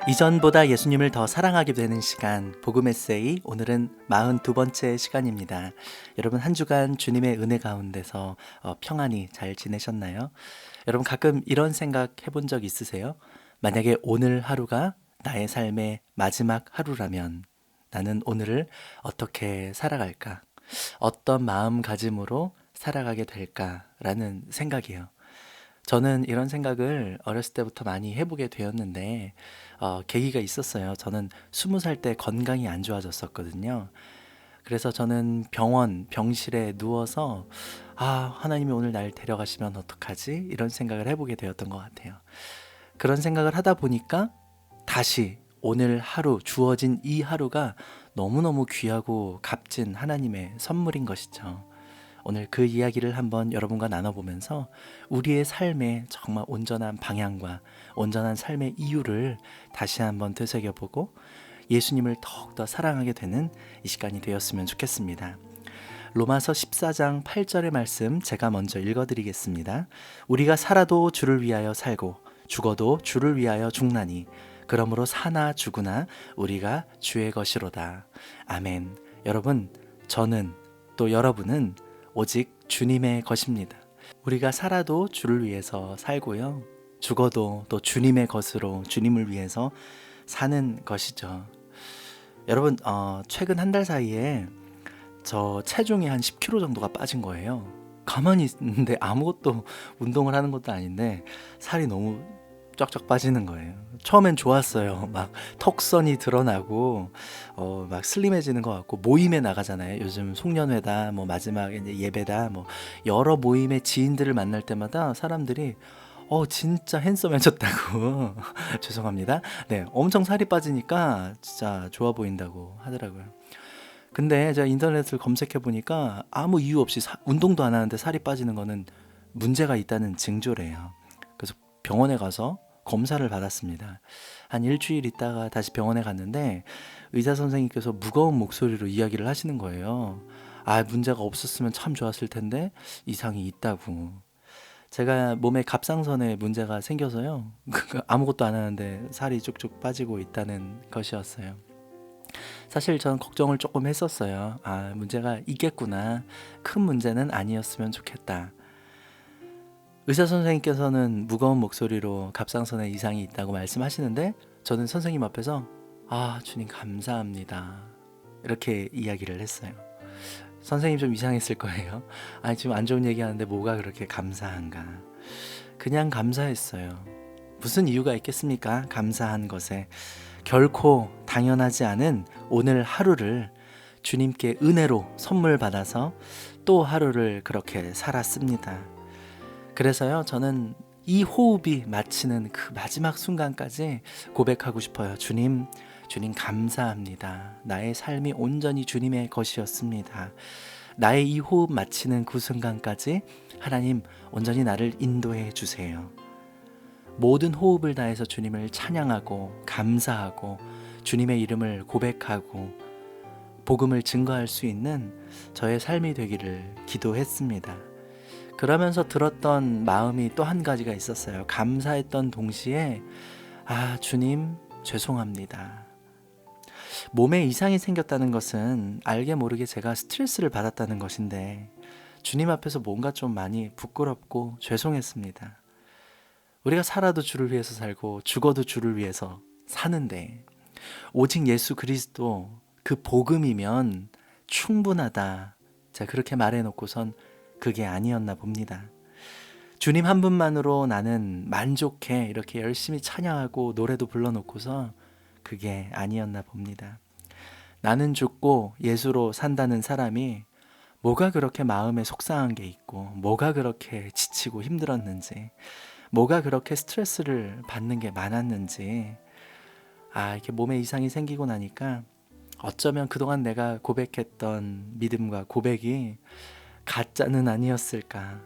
이전보다 예수님을 더 사랑하게 되는 시간, 복음 에세이. 오늘은 42번째 시간입니다. 여러분, 한 주간 주님의 은혜 가운데서 평안히 잘 지내셨나요? 여러분, 가끔 이런 생각 해본 적 있으세요? 만약에 오늘 하루가 나의 삶의 마지막 하루라면 나는 오늘을 어떻게 살아갈까? 어떤 마음가짐으로 살아가게 될까라는 생각이에요. 저는 이런 생각을 어렸을 때부터 많이 해보게 되었는데, 계기가 있었어요. 저는 20살 때 건강이 안 좋아졌었거든요. 그래서 저는 병실에 누워서, 하나님이 오늘 날 데려가시면 어떡하지? 이런 생각을 해보게 되었던 것 같아요. 그런 생각을 하다 보니까 다시 오늘 하루, 주어진 이 하루가 너무너무 귀하고 값진 하나님의 선물인 것이죠. 오늘 그 이야기를 한번 여러분과 나눠보면서 우리의 삶의 정말 온전한 방향과 온전한 삶의 이유를 다시 한번 되새겨보고 예수님을 더욱더 사랑하게 되는 이 시간이 되었으면 좋겠습니다. 로마서 14장 8절의 말씀 제가 먼저 읽어드리겠습니다. 우리가 살아도 주를 위하여 살고 죽어도 주를 위하여 죽나니 그러므로 사나 죽으나 우리가 주의 것이로다. 아멘. 여러분, 저는 또 여러분은 오직 주님의 것입니다. 우리가 살아도 주를 위해서 살고요. 죽어도 또 주님의 것으로 주님을 위해서 사는 것이죠. 여러분, 최근 한 달 사이에 저 체중이 한 10kg 정도가 빠진 거예요. 가만히 있는데 아무것도 운동을 하는 것도 아닌데 살이 너무 쫙쫙 빠지는 거예요. 처음엔 좋았어요. 막 턱선이 드러나고 막 슬림해지는 것 같고, 모임에 나가잖아요. 요즘 송년회다, 뭐 마지막에 이제 예배다, 뭐 여러 모임의 지인들을 만날 때마다 사람들이 진짜 핸섬해졌다고 죄송합니다. 네, 엄청 살이 빠지니까 진짜 좋아 보인다고 하더라고요. 근데 제가 인터넷을 검색해 보니까 아무 이유 없이 운동도 안 하는데 살이 빠지는 거는 문제가 있다는 징조래요. 그래서 병원에 가서 검사를 받았습니다. 한 일주일 있다가 다시 병원에 갔는데 의사 선생님께서 무거운 목소리로 이야기를 하시는 거예요. 문제가 없었으면 참 좋았을 텐데 이상이 있다고. 제가 몸에 갑상선에 문제가 생겨서요. 아무것도 안 하는데 살이 쭉쭉 빠지고 있다는 것이었어요. 사실 전 걱정을 조금 했었어요. 문제가 있겠구나. 큰 문제는 아니었으면 좋겠다. 의사 선생님께서는 무거운 목소리로 갑상선에 이상이 있다고 말씀하시는데 저는 선생님 앞에서 주님 감사합니다, 이렇게 이야기를 했어요. 선생님 좀 이상했을 거예요. 지금 안 좋은 얘기 하는데 뭐가 그렇게 감사한가. 그냥 감사했어요. 무슨 이유가 있겠습니까? 감사한 것에. 결코 당연하지 않은 오늘 하루를 주님께 은혜로 선물 받아서 또 하루를 그렇게 살았습니다. 그래서요, 저는 이 호흡이 마치는 그 마지막 순간까지 고백하고 싶어요. 주님 감사합니다. 나의 삶이 온전히 주님의 것이었습니다. 나의 이 호흡 마치는 그 순간까지 하나님 온전히 나를 인도해 주세요. 모든 호흡을 다해서 주님을 찬양하고 감사하고 주님의 이름을 고백하고 복음을 증거할 수 있는 저의 삶이 되기를 기도했습니다. 그러면서 들었던 마음이 또 한 가지가 있었어요. 감사했던 동시에 주님 죄송합니다. 몸에 이상이 생겼다는 것은 알게 모르게 제가 스트레스를 받았다는 것인데 주님 앞에서 뭔가 좀 많이 부끄럽고 죄송했습니다. 우리가 살아도 주를 위해서 살고 죽어도 주를 위해서 사는데 오직 예수 그리스도 그 복음이면 충분하다, 제가 그렇게 말해놓고선 그게 아니었나 봅니다. 주님 한 분만으로 나는 만족해, 이렇게 열심히 찬양하고 노래도 불러놓고서 그게 아니었나 봅니다. 나는 죽고 예수로 산다는 사람이 뭐가 그렇게 마음에 속상한 게 있고, 뭐가 그렇게 지치고 힘들었는지, 뭐가 그렇게 스트레스를 받는 게 많았는지, 이렇게 몸에 이상이 생기고 나니까 어쩌면 그동안 내가 고백했던 믿음과 고백이 가짜는 아니었을까.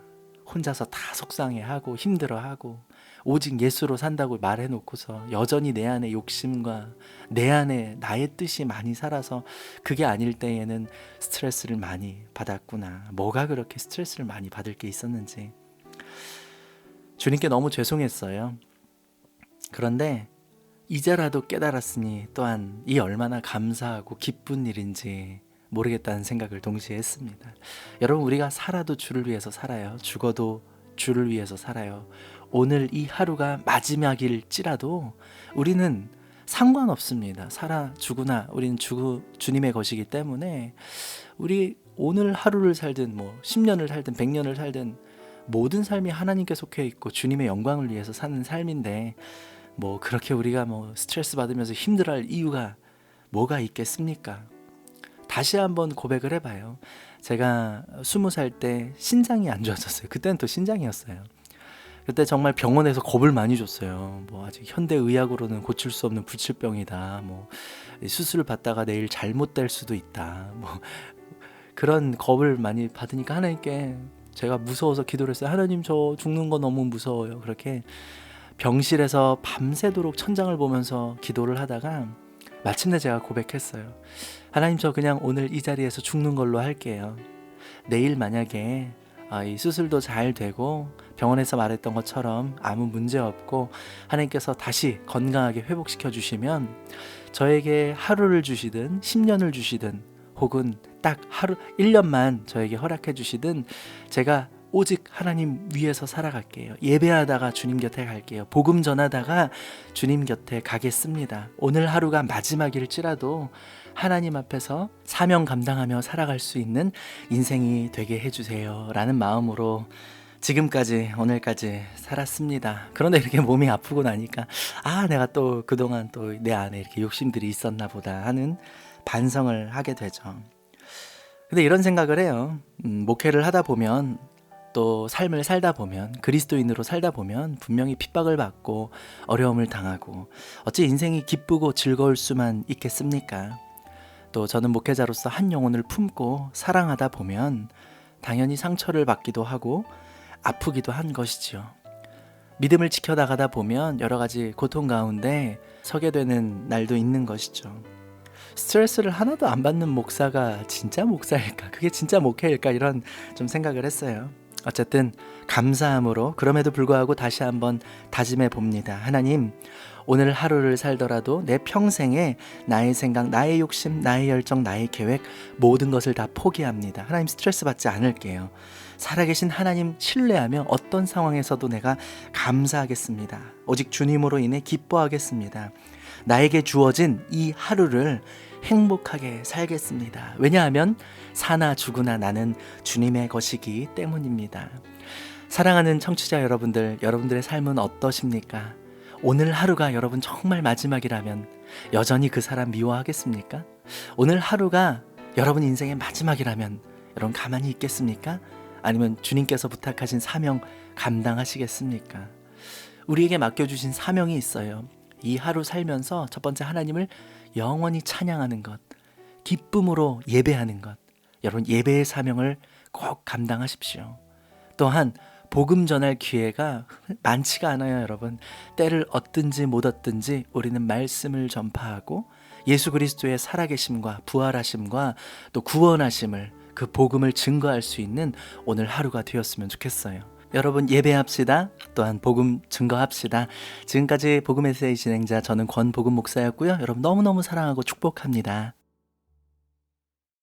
혼자서 다 속상해하고 힘들어하고 오직 예수로 산다고 말해놓고서 여전히 내 안에 욕심과 내 안에 나의 뜻이 많이 살아서 그게 아닐 때에는 스트레스를 많이 받았구나. 뭐가 그렇게 스트레스를 많이 받을 게 있었는지 주님께 너무 죄송했어요. 그런데 이제라도 깨달았으니 또한 이 얼마나 감사하고 기쁜 일인지 모르겠다는 생각을 동시에 했습니다. 여러분, 우리가 살아도 주를 위해서 살아요. 죽어도 주를 위해서 살아요. 오늘 이 하루가 마지막일지라도 우리는 상관없습니다. 살아 죽으나 우리는 주님의 것이기 때문에 우리 오늘 하루를 살든 10년을 살든 100년을 살든 모든 삶이 하나님께 속해 있고 주님의 영광을 위해서 사는 삶인데 그렇게 우리가 스트레스 받으면서 힘들어할 이유가 뭐가 있겠습니까? 다시 한번 고백을 해봐요. 제가 20살 때 신장이 안 좋았었어요. 그때는 또 신장이었어요. 그때 정말 병원에서 겁을 많이 줬어요. 아직 현대의학으로는 고칠 수 없는 불치병이다. 수술을 받다가 내일 잘못될 수도 있다. 그런 겁을 많이 받으니까 하나님께 제가 무서워서 기도를 했어요. 하나님, 저 죽는 거 너무 무서워요. 그렇게 병실에서 밤새도록 천장을 보면서 기도를 하다가 마침내 제가 고백했어요. 하나님, 저 그냥 오늘 이 자리에서 죽는 걸로 할게요. 내일 만약에 이 수술도 잘 되고 병원에서 말했던 것처럼 아무 문제 없고 하나님께서 다시 건강하게 회복시켜 주시면 저에게 하루를 주시든 10년을 주시든 혹은 딱 1년만 저에게 허락해 주시든 제가 오직 하나님 위해서 살아갈게요. 예배하다가 주님 곁에 갈게요. 복음 전하다가 주님 곁에 가겠습니다. 오늘 하루가 마지막일지라도 하나님 앞에서 사명 감당하며 살아갈 수 있는 인생이 되게 해주세요 라는 마음으로 지금까지 오늘까지 살았습니다. 그런데 이렇게 몸이 아프고 나니까 내가 또 그동안 또 내 안에 이렇게 욕심들이 있었나 보다 하는 반성을 하게 되죠. 근데 이런 생각을 해요. 목회를 하다 보면 또 삶을 살다 보면 그리스도인으로 살다 보면 분명히 핍박을 받고 어려움을 당하고 어찌 인생이 기쁘고 즐거울 수만 있겠습니까? 또 저는 목회자로서 한 영혼을 품고 사랑하다 보면 당연히 상처를 받기도 하고 아프기도 한 것이지요. 믿음을 지켜나가다 보면 여러 가지 고통 가운데 서게 되는 날도 있는 것이죠. 스트레스를 하나도 안 받는 목사가 진짜 목사일까? 그게 진짜 목회일까? 이런 좀 생각을 했어요. 어쨌든 감사함으로 그럼에도 불구하고 다시 한번 다짐해 봅니다. 하나님, 오늘 하루를 살더라도 내 평생에 나의 생각, 나의 욕심, 나의 열정, 나의 계획 모든 것을 다 포기합니다. 하나님, 스트레스 받지 않을게요. 살아계신 하나님 신뢰하며 어떤 상황에서도 내가 감사하겠습니다. 오직 주님으로 인해 기뻐하겠습니다. 나에게 주어진 이 하루를 행복하게 살겠습니다. 왜냐하면 사나 죽으나 나는 주님의 것이기 때문입니다. 사랑하는 청취자 여러분들, 여러분들의 삶은 어떠십니까? 오늘 하루가 여러분 정말 마지막이라면 여전히 그 사람 미워하겠습니까? 오늘 하루가 여러분 인생의 마지막이라면 여러분 가만히 있겠습니까? 아니면 주님께서 부탁하신 사명 감당하시겠습니까? 우리에게 맡겨주신 사명이 있어요. 이 하루 살면서 첫 번째, 하나님을 영원히 찬양하는 것, 기쁨으로 예배하는 것. 여러분, 예배의 사명을 꼭 감당하십시오. 또한 복음 전할 기회가 많지가 않아요. 여러분, 때를 얻든지 못 얻든지 우리는 말씀을 전파하고 예수 그리스도의 살아계심과 부활하심과 또 구원하심을, 그 복음을 증거할 수 있는 오늘 하루가 되었으면 좋겠어요. 여러분, 예배합시다. 또한 복음 증거합시다. 지금까지 복음 에세이 진행자 저는 권복음 목사였고요. 여러분 너무너무 사랑하고 축복합니다.